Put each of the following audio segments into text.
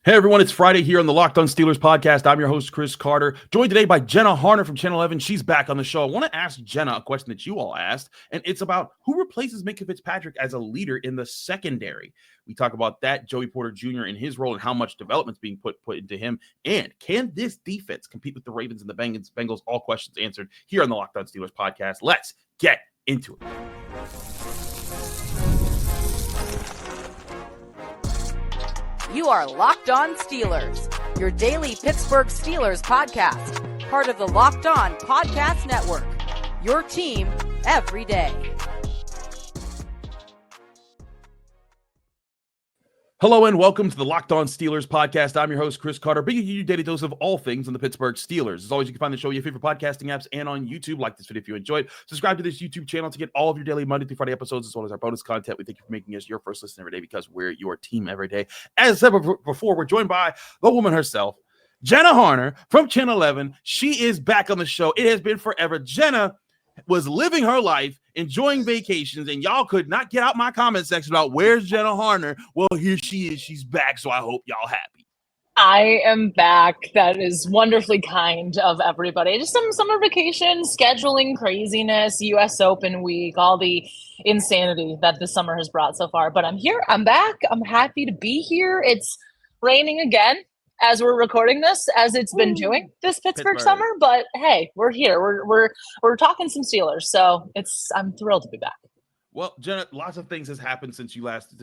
Hey everyone, it's Friday here on the Locked On Steelers podcast. I'm your host, Chris Carter, joined today by Jenna Harner from Channel 11. She's back on the show. I want to ask Jenna a question that you all asked, and it's about who replaces Minkah Fitzpatrick as a leader in the secondary. We talk about that, Joey Porter Jr. and his role and how much development's being put into him, and can this defense compete with the Ravens and the Bengals? All questions answered here on the Locked On Steelers podcast. Let's get into it. You are Locked On Steelers, your daily Pittsburgh Steelers podcast, part of the Locked On Podcast Network, your team every day. Hello and welcome to the Locked On Steelers podcast. I'm your host, Chris Carter, bringing you your daily dose of all things on the Pittsburgh Steelers. As always, you can find the show on your favorite podcasting apps and on YouTube. Like this video if you enjoyed. Subscribe to this YouTube channel to get all of your daily Monday through Friday episodes, as well as our bonus content. We thank you for making us your first listen every day because we're your team every day. As I said before, we're joined by the woman herself, Jenna Harner from Channel 11. She is back on the show. It has been forever. Jenna was living her life, enjoying vacations, and y'all could not get out my comment section about where's Jenna Harner. Well, here she is. She's back, so I hope y'all happy. I am back. That is wonderfully kind of everybody. Just some summer vacation, scheduling craziness, U.S. Open week, all the insanity that the summer has brought so far. But I'm here. I'm back. I'm happy to be here. It's raining again as we're recording this, as it's been doing this Pittsburgh summer. But hey, we're here. We're talking some Steelers, so I'm thrilled to be back. Well, Jenna, lots of things has happened since you were last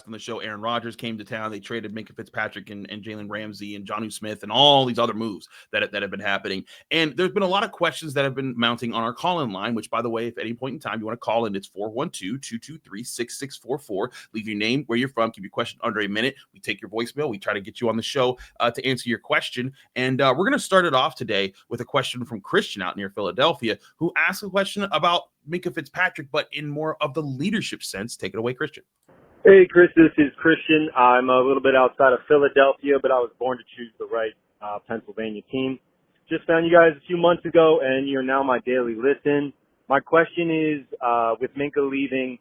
on the show. Aaron Rodgers came to town. They traded Minkah Fitzpatrick and Jalen Ramsey and Jonnu Smith and all these other moves that have been happening. And there's been a lot of questions that have been mounting on our call-in line, which, by the way, if at any point in time you want to call in, it's 412-223-6644. Leave your name, where you're from, keep your question under a minute. We take your voicemail. We try to get you on the show to answer your question. And we're going to start it off today with a question from Christian out near Philadelphia, who asked a question about Minkah Fitzpatrick, but in more of the leadership sense. Take it away, Christian. Hey, Chris, this is Christian. I'm a little bit outside of Philadelphia, but I was born to choose the right Pennsylvania team. Just found you guys a few months ago, and you're now my daily listen. My question is, with Minkah leaving,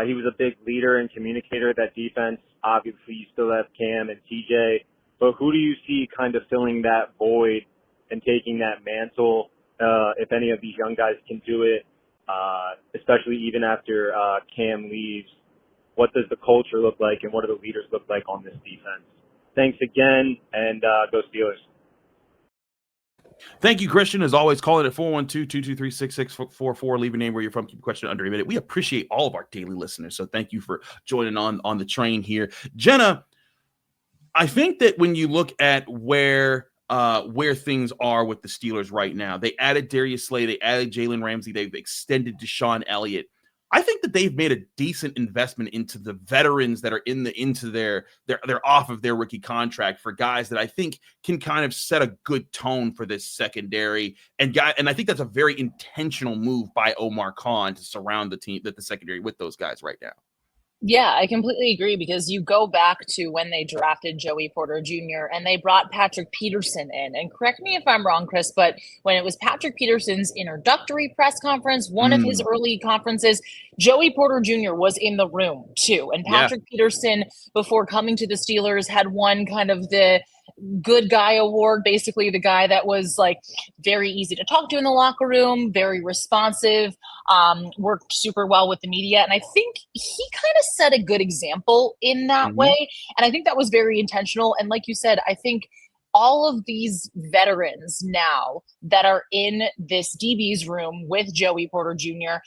he was a big leader and communicator of that defense. Obviously, you still have Cam and TJ, but who do you see kind of filling that void and taking that mantle, if any of these young guys can do it? Especially even after Cam leaves, what does the culture look like and what do the leaders look like on this defense? Thanks again, and go Steelers. Thank you, Christian. As always, call it at 412-223-6644. Leave your name, where you're from, keep your question under a minute. We appreciate all of our daily listeners, so thank you for joining on the train here. Jenna, I think that when you look at where things are with the Steelers right now, they added Darius Slay, they added Jalen Ramsey, they've extended DeShonn Elliott. I think that they've made a decent investment into the veterans that are they're off of their rookie contract for guys that I think can kind of set a good tone for this secondary. And I think that's a very intentional move by Omar Khan to surround the secondary with those guys right now. Yeah, I completely agree, because you go back to when they drafted Joey Porter Jr. and they brought Patrick Peterson in. And correct me if I'm wrong, Chris, but when it was Patrick Peterson's introductory press conference, one of his early conferences, Joey Porter Jr. was in the room too. And Patrick Peterson, before coming to the Steelers, had won kind of the good guy award, basically the guy that was like very easy to talk to in the locker room, very responsive, worked super well with the media. And I think he kind of set a good example in that way. And I think that was very intentional. And like you said, I think all of these veterans now that are in this DB's room with Joey Porter Jr.,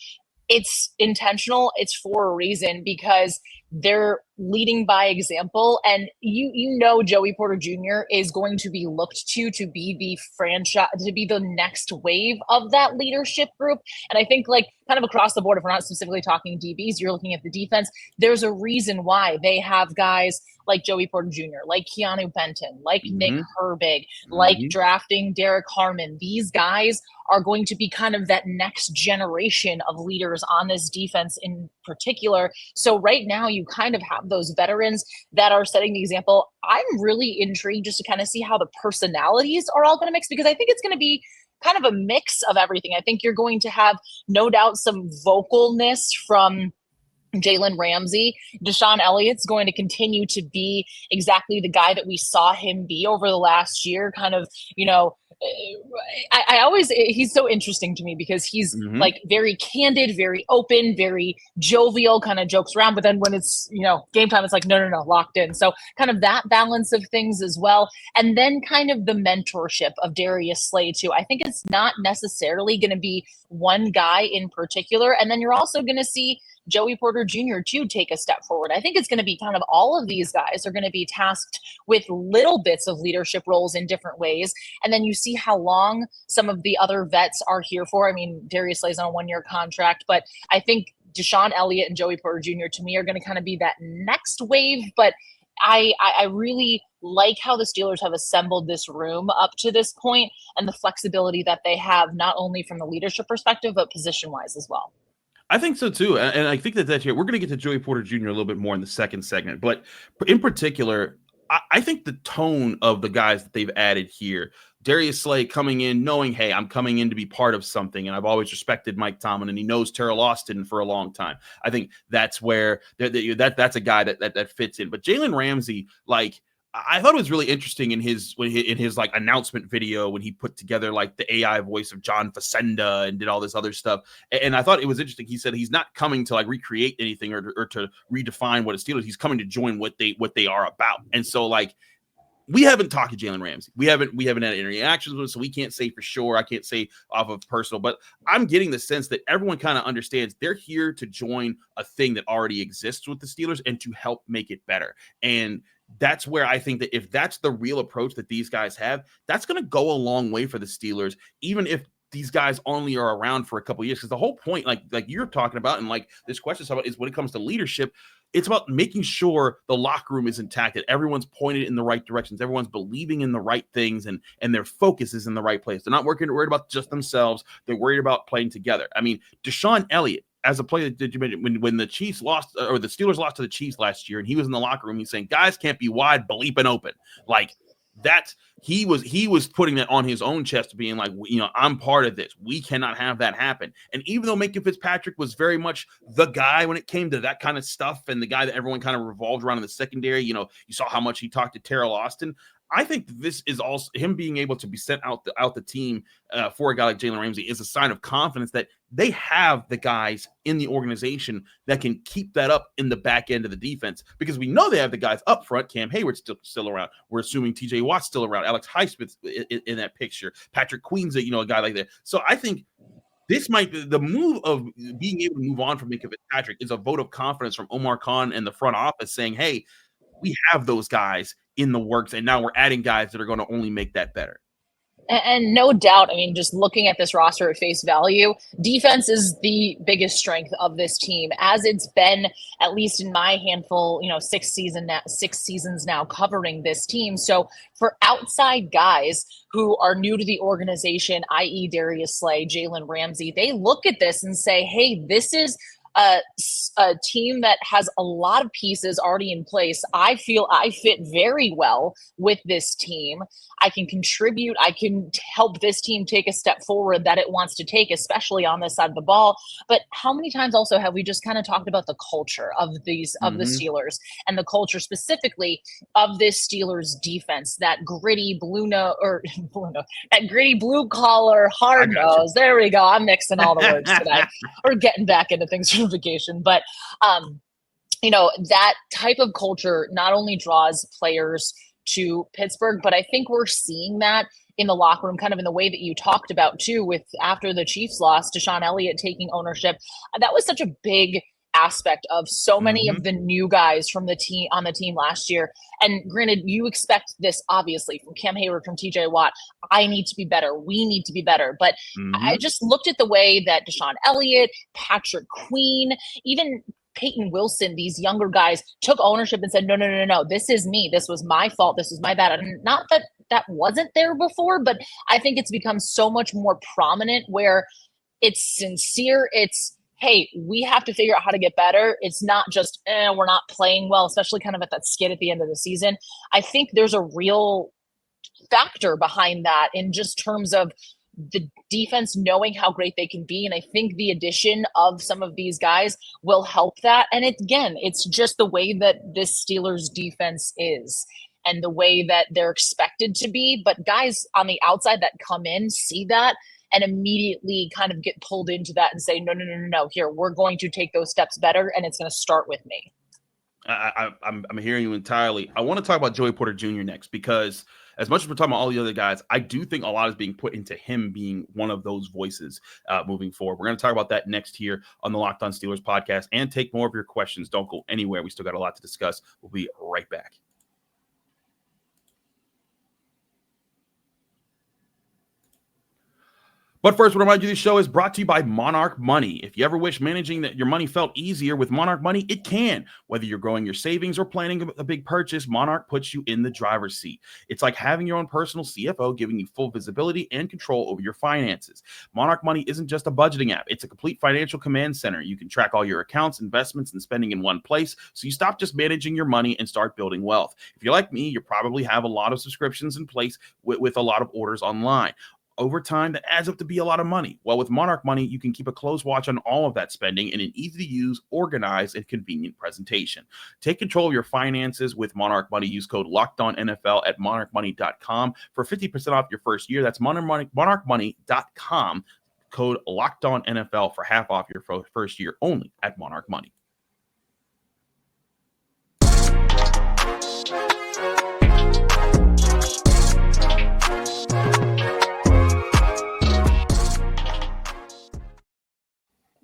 it's intentional. It's for a reason, because they're leading by example. And you know Joey Porter Jr. is going to be looked to be the franchise, to be the next wave of that leadership group. And I think, like, kind of across the board, if we're not specifically talking DBs, you're looking at the defense, there's a reason why they have guys like Joey Porter Jr., like Keanu Benton, like Nick Herbig, like drafting Derek Harmon. These guys are going to be kind of that next generation of leaders on this defense in particular. So right now you kind of have those veterans that are setting the example. I'm really intrigued just to kind of see how the personalities are all going to mix, because I think it's going to be kind of a mix of everything. I think you're going to have, no doubt, some vocalness from Jalen Ramsey. DeShonn Elliott's going to continue to be exactly the guy that we saw him be over the last year. Kind of, I always, he's so interesting to me because he's like very candid, very open, very jovial, kind of jokes around. But then when it's, game time, it's like, no, locked in. So kind of that balance of things as well. And then kind of the mentorship of Darius Slay too. I think it's not necessarily going to be one guy in particular. And then you're also going to see Joey Porter Jr. to take a step forward. I think it's going to be kind of all of these guys are going to be tasked with little bits of leadership roles in different ways. And then you see how long some of the other vets are here for. I mean, Darius Slay's on a 1-year contract, but I think DeShonn Elliott and Joey Porter Jr. to me are going to kind of be that next wave. But I really like how the Steelers have assembled this room up to this point and the flexibility that they have, not only from the leadership perspective, but position-wise as well. I think so too, and I think that's we're going to get to Joey Porter Jr. a little bit more in the second segment, but in particular, I think the tone of the guys that they've added here, Darius Slay coming in knowing, hey, I'm coming in to be part of something, and I've always respected Mike Tomlin, and he knows Terrell Austin for a long time. I think that's where that's a guy that fits in. But Jalen Ramsey, like, I thought it was really interesting in his like announcement video when he put together like the AI voice of John Facenda and did all this other stuff. And I thought it was interesting. He said he's not coming to like recreate anything or to redefine what a Steelers. He's coming to join what they are about. And so like we haven't talked to Jalen Ramsey. We haven't had any reactions with him, so we can't say for sure. I can't say off of personal, but I'm getting the sense that everyone kind of understands they're here to join a thing that already exists with the Steelers and to help make it better. And that's where I think that if that's the real approach that these guys have, that's going to go a long way for the Steelers, even if these guys only are around for a couple of years. Because the whole point, like you're talking about, and like this question is when it comes to leadership, it's about making sure the locker room is intact, that everyone's pointed in the right directions, everyone's believing in the right things, and their focus is in the right place. They're not worried about just themselves. They're worried about playing together. I mean, DeShonn Elliott, as a player that you mentioned, when the Chiefs lost or the Steelers lost to the Chiefs last year, and he was in the locker room, he's saying, guys can't be wide, bleeping open. Like that, he was putting that on his own chest, being like, I'm part of this. We cannot have that happen. And even though Minkah Fitzpatrick was very much the guy when it came to that kind of stuff, and the guy that everyone kind of revolved around in the secondary, you saw how much he talked to Terrell Austin. I think this is also him being able to be sent out the team for a guy like Jalen Ramsey is a sign of confidence that they have the guys in the organization that can keep that up in the back end of the defense, because we know they have the guys up front. Cam Hayward's still around. We're assuming TJ Watt's still around. Alex Highsmith's in that picture. Patrick Queen's a guy like that. So I think this might be the move of being able to move on from Minkah Fitzpatrick is a vote of confidence from Omar Khan and the front office saying, hey, we have those guys in the works, and now we're adding guys that are going to only make that better. And no doubt, I mean, just looking at this roster at face value, defense is the biggest strength of this team, as it's been, at least in my handful, 6 seasons now covering this team. So for outside guys who are new to the organization, i.e. Darius Slay, Jalen Ramsey, they look at this and say, hey, this is a team that has a lot of pieces already in place. I feel I fit very well with this team. I can contribute. I can help this team take a step forward that it wants to take, especially on this side of the ball. But how many times also have we just kind of talked about the culture of these of the Steelers, and the culture specifically of this Steelers defense, that gritty that gritty blue collar, hard nose. There we go. I'm mixing all the words today. We're getting back into things from vacation, but that type of culture not only draws players to Pittsburgh, but I think we're seeing that in the locker room, kind of in the way that you talked about too, with after the Chiefs lost, DeShonn Elliott taking ownership. That was such a big aspect of so many of the new guys from the team on the team last year. And granted, you expect this obviously from Cam Hayward, from TJ Watt. I need to be better. We need to be better. But I just looked at the way that DeShonn Elliott, Patrick Queen, even Peyton Wilson, these younger guys took ownership and said, no, this is me. This was my fault. This was my bad. And not that that wasn't there before, but I think it's become so much more prominent where it's sincere. It's, hey, we have to figure out how to get better. It's not just, we're not playing well, especially kind of at that skid at the end of the season. I think there's a real factor behind that in just terms of the defense knowing how great they can be. And I think the addition of some of these guys will help that. And it's just the way that this Steelers defense is and the way that they're expected to be. But guys on the outside that come in see that and immediately kind of get pulled into that and say, no, here, we're going to take those steps better, and it's going to start with me. I'm hearing you entirely. I want to talk about Joey Porter Jr. next, because as much as we're talking about all the other guys, I do think a lot is being put into him being one of those voices moving forward. We're going to talk about that next here on the Locked On Steelers podcast and take more of your questions. Don't go anywhere. We still got a lot to discuss. We'll be right back. But first, I want to remind you this show is brought to you by Monarch Money. If you ever wish managing your money felt easier with Monarch Money, it can. Whether you're growing your savings or planning a big purchase, Monarch puts you in the driver's seat. It's like having your own personal CFO, giving you full visibility and control over your finances. Monarch Money isn't just a budgeting app. It's a complete financial command center. You can track all your accounts, investments, and spending in one place, so you stop just managing your money and start building wealth. If you're like me, you probably have a lot of subscriptions in place with a lot of orders online. Over time, that adds up to be a lot of money. Well, with Monarch Money, you can keep a close watch on all of that spending in an easy-to-use, organized, and convenient presentation. Take control of your finances with Monarch Money. Use code LOCKEDONNFL at monarchmoney.com for 50% off your first year. That's monarchmoney.com. Code LOCKEDONNFL for half off your first year only at Monarch Money.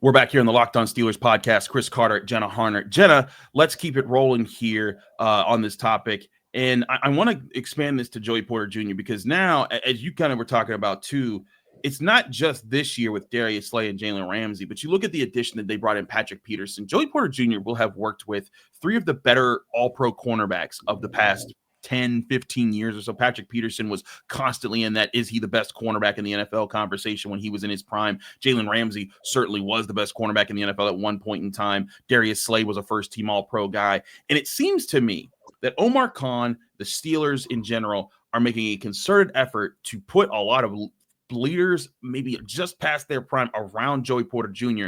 We're back here on the Locked On Steelers podcast. Chris Carter, Jenna Harner. Jenna, let's keep it rolling here on this topic. And I want to expand this to Joey Porter Jr. because now, as you kind of were talking about too, it's not just this year with Darius Slay and Jalen Ramsey, but you look at the addition that they brought in Patrick Peterson. Joey Porter Jr. will have worked with three of the better all-pro cornerbacks of the past 10, 15 years or so. Patrick Peterson was constantly in that, is he the best cornerback in the NFL conversation when he was in his prime. Jalen Ramsey certainly was the best cornerback in the NFL at one point in time. Darius Slay was a first-team all-pro guy. And it seems to me that Omar Khan, the Steelers in general, are making a concerted effort to put a lot of leaders maybe just past their prime around Joey Porter Jr.,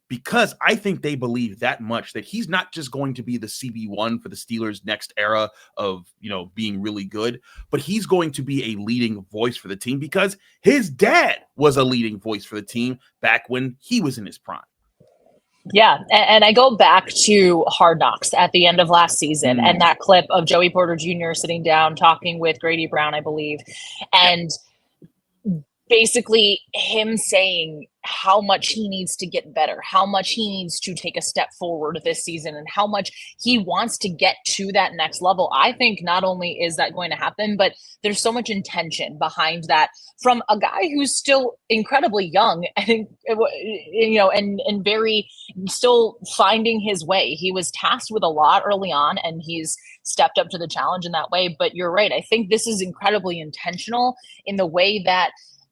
because I think they believe that much that he's not just going to be the CB1 for the Steelers' next era of, being really good, but he's going to be a leading voice for the team because his dad was a leading voice for the team back when he was in his prime. Yeah, and I go back to Hard Knocks at the end of last season and that clip of Joey Porter Jr. sitting down talking with Grady Brown, I believe, and basically him saying how much he needs to get better, how much he needs to take a step forward this season, and how much he wants to get to that next level. I think not only is that going to happen, but there's so much intention behind that from a guy who's still incredibly young and, and very still finding his way. He was tasked with a lot early on, and he's stepped up to the challenge in that way. But you're right. I think this is incredibly intentional in the way that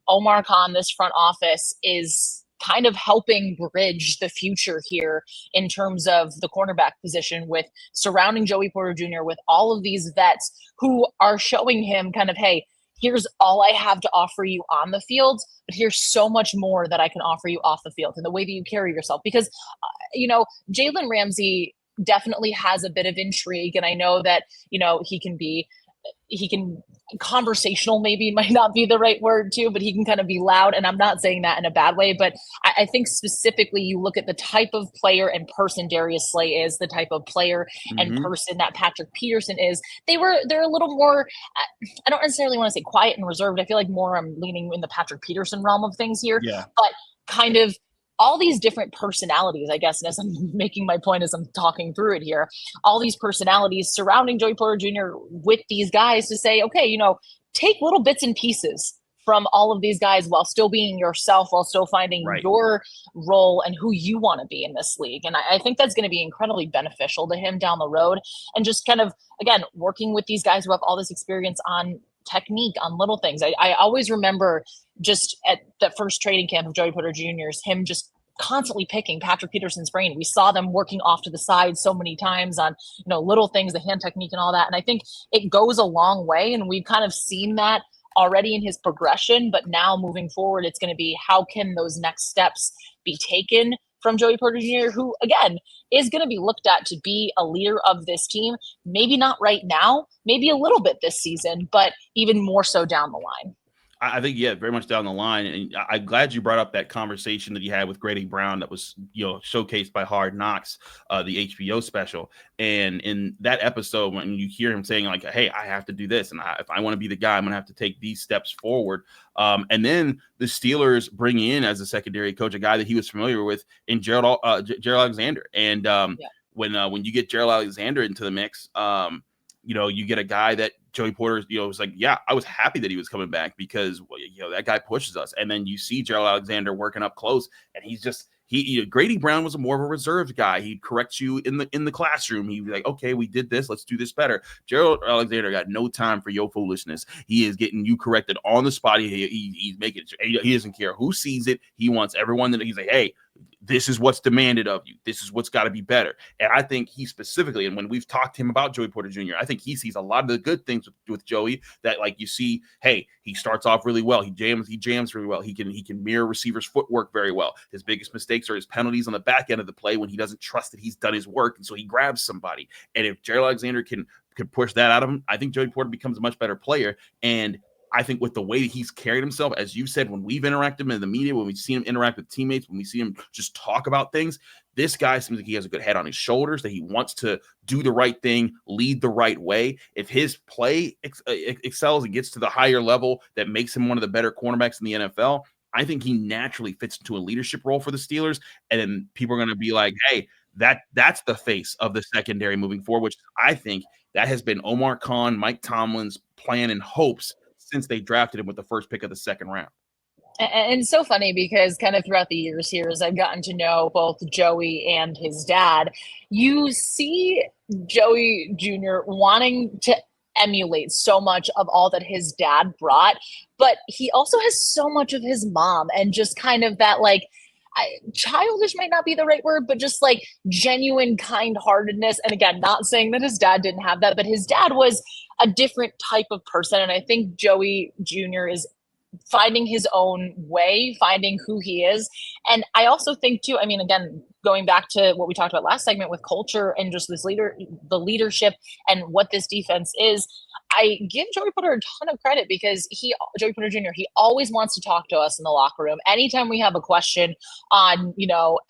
Omar Khan, this front office, is kind of helping bridge the future here in terms of the cornerback position with surrounding Joey Porter Jr. with all of these vets who are showing him kind of, hey, here's all I have to offer you on the field, but here's so much more that I can offer you off the field and the way that you carry yourself. Because, Jalen Ramsey definitely has a bit of intrigue, and I know that, he can conversational maybe might not be the right word too, but he can kind of be loud. And I'm not saying that in a bad way, but I think specifically you look at the type of player and person Darius Slay is, the type of player and person that Patrick Peterson is. They're a little more, I don't necessarily want to say quiet and reserved. I feel like more I'm leaning in the Patrick Peterson realm of things here, but kind of all these different personalities, I guess, and as I'm making my point as I'm talking through it here, all these personalities surrounding Joey Porter Jr. with these guys to say, okay, take little bits and pieces from all of these guys while still being yourself, while still finding your role and who you want to be in this league. And I think that's going to be incredibly beneficial to him down the road. And just kind of, again, working with these guys who have all this experience on technique, on little things. I always remember just at the first training camp of Joey Porter Jr.'s, him just constantly picking Patrick Peterson's brain. We saw them working off to the side so many times on, little things, the hand technique and all that. And I think it goes a long way. And we've kind of seen that already in his progression, but now moving forward, it's going to be how can those next steps be taken from Joey Porter Jr., who, again, is going to be looked at to be a leader of this team. Maybe not right now, maybe a little bit this season, but even more so down the line. I think, yeah, very much down the line. And I'm glad you brought up that conversation that you had with Grady Brown that was, showcased by Hard Knocks, the HBO special. And in that episode, when you hear him saying like, hey, I have to do this. And if I want to be the guy, I'm going to have to take these steps forward. And then the Steelers bring in as a secondary coach, a guy that he was familiar with in Gerald Alexander. And when you get Gerald Alexander into the mix, you get a guy that Joey Porter, was like, yeah, I was happy that he was coming back because, that guy pushes us. And then you see Gerald Alexander working up close, and he's just, Grady Brown was more of a reserved guy. He'd correct you in the classroom. He'd be like, okay, we did this. Let's do this better. Gerald Alexander got no time for your foolishness. He is getting you corrected on the spot. He's making it. He doesn't care who sees it. He wants everyone that he's like, hey, this is what's demanded of you. This is what's got to be better. And I think he specifically, and when we've talked to him about Joey Porter Jr., I think he sees a lot of the good things with Joey that, like, you see, hey, he starts off really well. He jams really well. He can mirror receivers' footwork very well. His biggest mistakes are his penalties on the back end of the play when he doesn't trust that he's done his work, and so he grabs somebody. And if Gerald Alexander can push that out of him, I think Joey Porter becomes a much better player. And I think with the way that he's carried himself, as you said, when we've interacted with him in the media, when we've seen him interact with teammates, when we see him just talk about things, this guy seems like he has a good head on his shoulders, that he wants to do the right thing, lead the right way. If his play excels and gets to the higher level that makes him one of the better cornerbacks in the NFL, I think he naturally fits into a leadership role for the Steelers. And then people are going to be like, hey, that's the face of the secondary moving forward, which I think that has been Omar Khan, Mike Tomlin's plan and hopes since they drafted him with the first pick of the second round. And it's so funny because kind of throughout the years here, as I've gotten to know both Joey and his dad, you see Joey Jr. wanting to emulate so much of all that his dad brought, but he also has so much of his mom and just kind of that, like, childish might not be the right word, but just like genuine kind-heartedness. And again, not saying that his dad didn't have that, but his dad was a different type of person. And I think Joey Jr. is finding his own way, finding who he is. And I also think too, I mean, again, going back to what we talked about last segment with culture and just the leadership and what this defense is, I give Joey Porter a ton of credit because Joey Porter Jr., he always wants to talk to us in the locker room. Anytime we have a question on,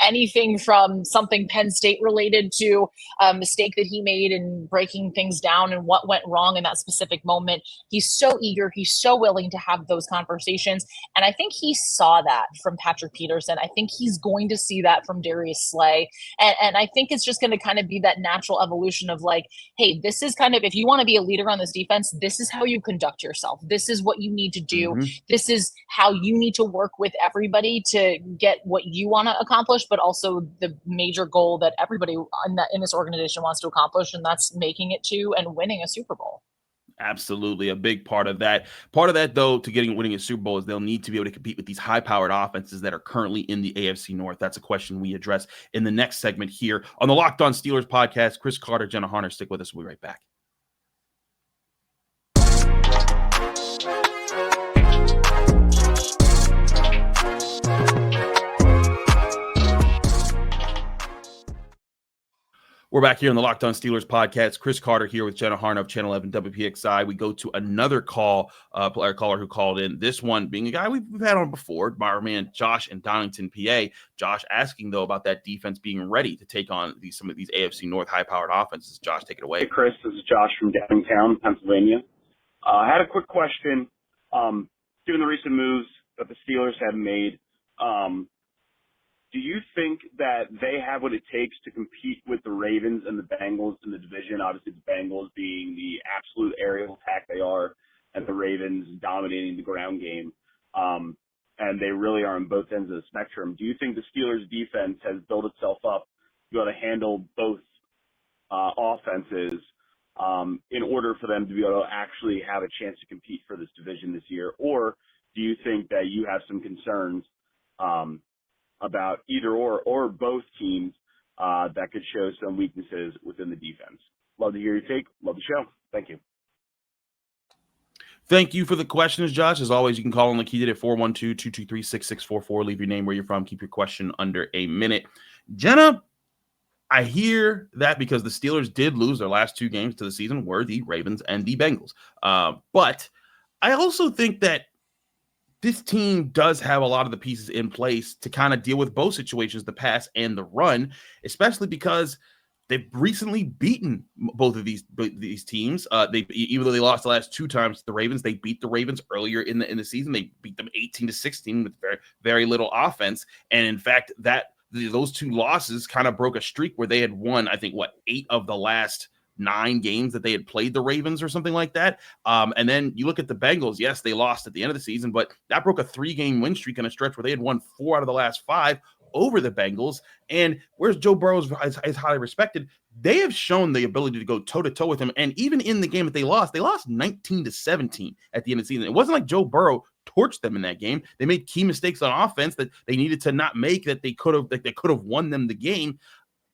anything from something Penn State related to a mistake that he made in breaking things down and what went wrong in that specific moment, he's so eager. He's so willing to have those conversations. And I think he saw that from Patrick Peterson. I think he's going to see that from Darius Slay. And I think it's just going to kind of be that natural evolution of like, hey, this is kind of, if you want to be a leader on this defense, this is how you conduct yourself. This is what you need to do. Mm-hmm. This is how you need to work with everybody to get what you want to accomplish, but also the major goal that everybody in this organization wants to accomplish, and that's making it to and winning a Super Bowl. Absolutely. A big part of that, though, to winning a Super Bowl is they'll need to be able to compete with these high-powered offenses that are currently in the AFC North. That's a question we address in the next segment here on the Locked On Steelers podcast. Chris Carter, Jenna Harner, stick with us. We'll be right back. We're back here on the Locked On Steelers podcast. Chris Carter here with Jenna Harner of Channel 11 WPXI. We go to another player caller who called in. This one being a guy we've had on before, our man Josh in Donington, PA. Josh asking, though, about that defense being ready to take on some of these AFC North high-powered offenses. Josh, take it away. Hey, Chris. This is Josh from Gametime, Pennsylvania. I had a quick question. Given the recent moves that the Steelers have made, do you think that they have what it takes to compete with the Ravens and the Bengals in the division? Obviously, the Bengals being the absolute aerial attack they are, and the Ravens dominating the ground game. And they really are on both ends of the spectrum. Do you think the Steelers' defense has built itself up to be able to handle both offenses in order for them to be able to actually have a chance to compete for this division this year? Or do you think that you have some concerns about either or both teams that could show some weaknesses within the defense? Love to hear your take. Love the show. Thank you. Thank you for the questions, Josh. As always, you can call in like he did at 412-223-6644. Leave your name, where you're from. Keep your question under a minute. Jenna, I hear that because the Steelers did lose their last 2 games to the season were the Ravens and the Bengals. But I also think that this team does have a lot of the pieces in place to kind of deal with both situations, the pass and the run, especially because they've recently beaten both of these teams. Even though they lost the last 2 times to the Ravens, they beat the Ravens earlier in the season. They beat them 18-16 with very, very little offense. And in fact, those 2 losses kind of broke a streak where they had won, I think, 8 of the last 9 games that they had played the Ravens or something like that. And then you look at the Bengals. Yes, they lost at the end of the season, but that broke a 3-game win streak in a stretch where they had won 4 out of the last 5 over the Bengals. And whereas Joe Burrow is highly respected, they have shown the ability to go toe-to-toe with him. And even in the game that they lost 19-17 at the end of the season. It wasn't like Joe Burrow torched them in that game. They made key mistakes on offense that they needed to not make, that they could have won them the game.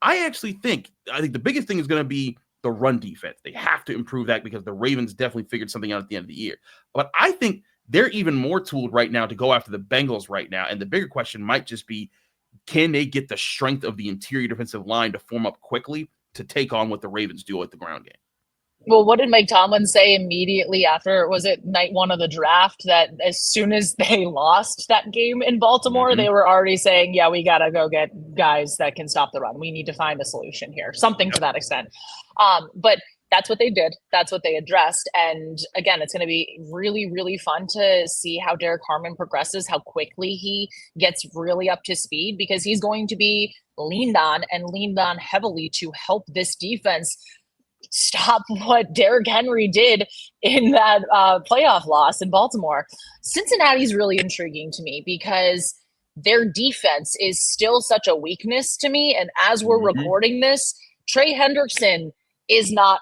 I think the biggest thing is going to be the run defense. They have to improve that because the Ravens definitely figured something out at the end of the year. But I think they're even more tooled right now to go after the Bengals right now. And the bigger question might just be, can they get the strength of the interior defensive line to form up quickly to take on what the Ravens do at the ground game? Well, what did Mike Tomlin say immediately after, was it night 1 of the draft, that as soon as they lost that game in Baltimore, they were already saying, yeah, we got to go get guys that can stop the run. We need to find a solution here, something to that extent. But that's what they did. That's what they addressed. And again, it's going to be really, really fun to see how Derek Harmon progresses, how quickly he gets really up to speed, because he's going to be leaned on heavily to help this defense stop what Derrick Henry did in that playoff loss in Baltimore. Cincinnati's really intriguing to me because their defense is still such a weakness to me. And as we're recording this, Trey Hendrickson is not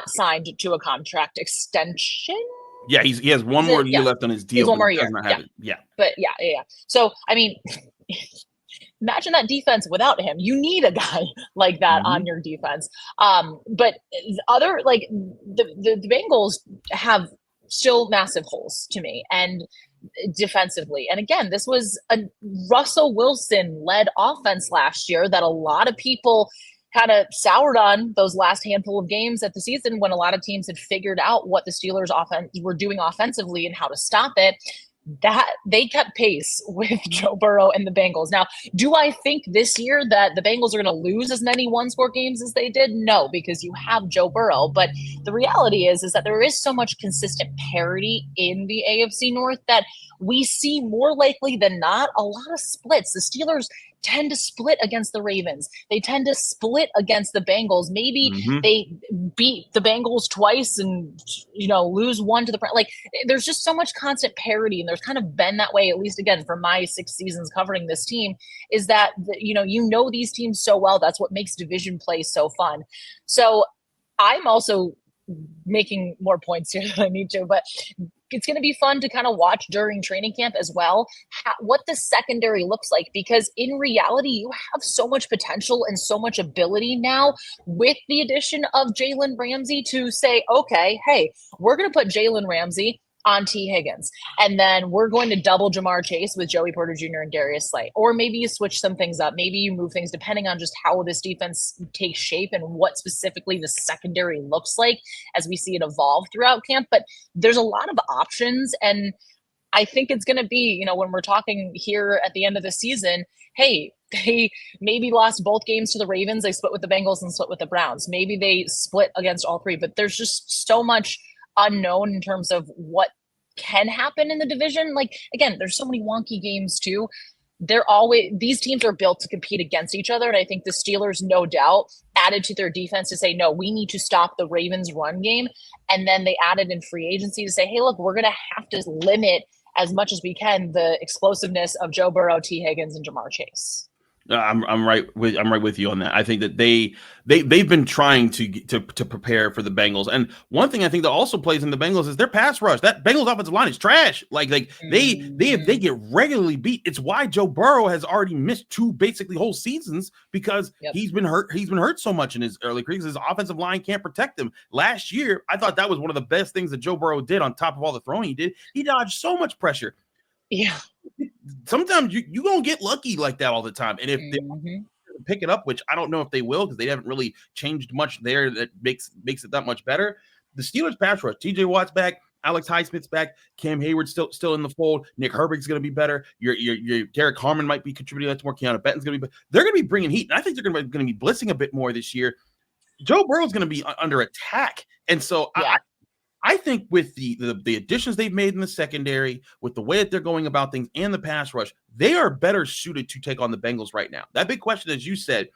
signed to a contract extension. Yeah, he has one more year left on his deal. One more year. But yeah. So I mean, imagine that defense without him. You need a guy like that on your defense. But other, like the Bengals have still massive holes to me, and defensively. And again, this was a Russell Wilson led offense last year that a lot of people kind of soured on those last handful of games at the season, when a lot of teams had figured out what the Steelers offense were doing offensively and how to stop it. That they kept pace with Joe Burrow and the Bengals. Now, do I think this year that the Bengals are going to lose as many 1-score games as they did? No, because you have Joe Burrow. But the reality is that there is so much consistent parity in the AFC North that we see more likely than not a lot of splits. The Steelers tend to split against the Ravens. They tend to split against the Bengals. Maybe they beat the Bengals twice and, lose one to the – like, there's just so much constant parity, and there's kind of been that way, at least, again, for my 6 seasons covering this team, is that, these teams so well. That's what makes division play so fun. So I'm also making more points here than I need to, but it's going to be fun to kind of watch during training camp as well, what the secondary looks like, because in reality, you have so much potential and so much ability now with the addition of Jalen Ramsey to say, okay, hey, we're going to put Jalen Ramsey on T. Higgins, and then we're going to double Jamar Chase with Joey Porter Jr. and Darius Slay. Or maybe you switch some things up. Maybe you move things depending on just how this defense takes shape and what specifically the secondary looks like as we see it evolve throughout camp. But there's a lot of options, and I think it's going to be, when we're talking here at the end of the season, hey, they maybe lost both games to the Ravens. They split with the Bengals and split with the Browns. Maybe they split against all 3, but there's just so much unknown in terms of what can happen in the division. Like, again, there's so many wonky games too. These teams are built to compete against each other. And I think the Steelers, no doubt, added to their defense to say, no, we need to stop the Ravens run game. And then they added in free agency to say, hey, look, we're going to have to limit as much as we can the explosiveness of Joe Burrow, T. Higgins, and Jamar Chase. I'm right with you on that. I think that they've been trying to prepare for the Bengals. And one thing I think that also plays in the Bengals is their pass rush. That Bengals offensive line is trash. Like they get regularly beat. It's why Joe Burrow has already missed 2 basically whole seasons because he's been hurt. He's been hurt so much in his early career because his offensive line can't protect him. Last year, I thought that was one of the best things that Joe Burrow did on top of all the throwing he did. He dodged so much pressure. Yeah. Sometimes you gonna get lucky like that all the time. And if they pick it up, which I don't know if they will because they haven't really changed much there that makes it that much better. The Steelers pass rush, TJ Watt's back, Alex Highsmith's back, Cam Hayward's still in the fold. Nick Herbig's gonna be better. Your Derek Harmon might be contributing to more. Keanu Benton's gonna be. They're gonna be bringing heat, and I think they're gonna be blitzing a bit more this year. Joe Burrow's gonna be under attack, and so I think with the additions they've made in the secondary, with the way that they're going about things and the pass rush, they are better suited to take on the Bengals right now. That big question, as you said,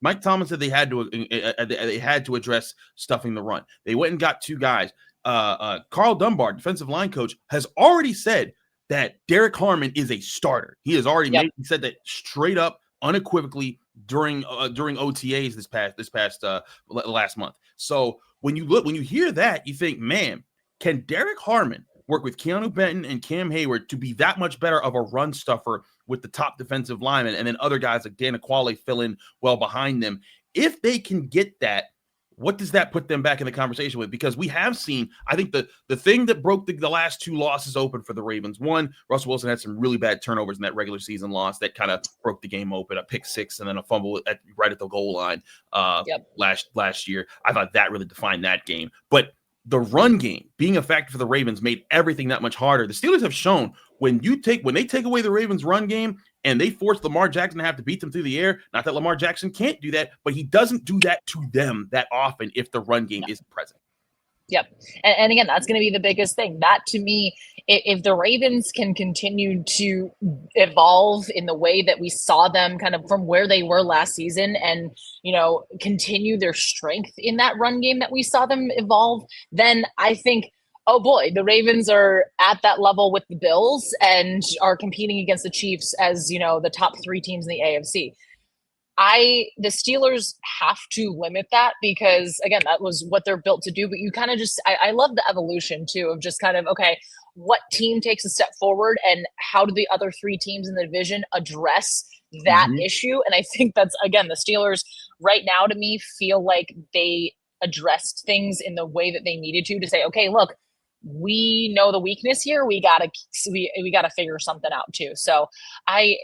Mike Tomlin said they had to address stuffing the run. They went and got 2 guys. Carl Dunbar, defensive line coach, has already said that Derek Harmon is a starter. He has already he said that straight up, unequivocally during OTAs this past last month. So when you hear that, you think, man, can Derek Harmon work with Keanu Benton and Cam Hayward to be that much better of a run stuffer with the top defensive lineman, and then other guys like Dan Aquale fill in well behind them? If they can get that, what does that put them back in the conversation with? Because we have seen, I think the thing that broke the last 2 losses open for the Ravens, one, Russell Wilson had some really bad turnovers in that regular season loss that kind of broke the game open, a pick 6 and then a fumble right at the goal line last year. I thought that really defined that game. But the run game being a factor for the Ravens made everything that much harder. The Steelers have shown when they take away the Ravens' run game and they force Lamar Jackson to have to beat them through the air, not that Lamar Jackson can't do that, but he doesn't do that to them that often if the run game isn't present. Yep. And again, that's going to be the biggest thing. That, to me, if the Ravens can continue to evolve in the way that we saw them kind of from where they were last season and, continue their strength in that run game that we saw them evolve, then I think, oh boy, the Ravens are at that level with the Bills and are competing against the Chiefs as, the top 3 teams in the AFC. The Steelers have to limit that because, again, that was what they're built to do. But you kind of I love the evolution, too, of just kind of, okay, what team takes a step forward and how do the other 3 teams in the division address that issue? And I think that's, again, the Steelers right now, to me, feel like they addressed things in the way that they needed to say, okay, look, we know the weakness here. We gotta figure something out, too. So I'm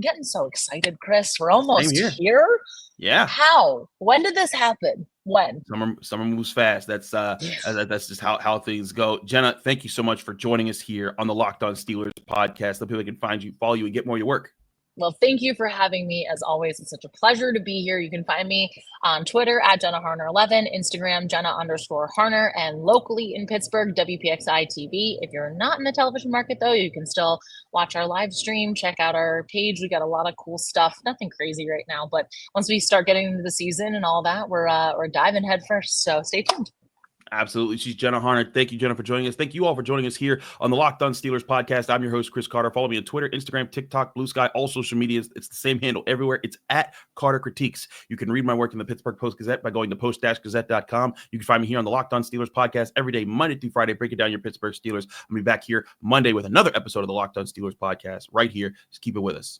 getting so excited, Chris. We're almost here. Yeah. How? When did this happen? When? Summer moves fast. That's just how things go. Jenna, thank you so much for joining us here on the Locked On Steelers podcast. The people can find you, follow you, and get more of your work. Well, thank you for having me. As always, it's such a pleasure to be here. You can find me on Twitter at Jenna Harner 11, Instagram, Jenna_Harner, and locally in Pittsburgh, WPXI TV. If you're not in the television market, though, you can still watch our live stream, check out our page. We got a lot of cool stuff. Nothing crazy right now, but once we start getting into the season and all that, we're diving head first. So stay tuned. Absolutely. She's Jenna Harner. Thank you, Jenna, for joining us. Thank you all for joining us here on the Locked On Steelers podcast. I'm your host, Chris Carter. Follow me on Twitter, Instagram, TikTok, Blue Sky, all social medias. It's the same handle everywhere. It's at Carter Critiques. You can read my work in the Pittsburgh Post-Gazette by going to post-gazette.com. You can find me here on the Locked On Steelers podcast every day, Monday through Friday, breaking down your Pittsburgh Steelers. I'll be back here Monday with another episode of the Locked On Steelers podcast right here. Just keep it with us.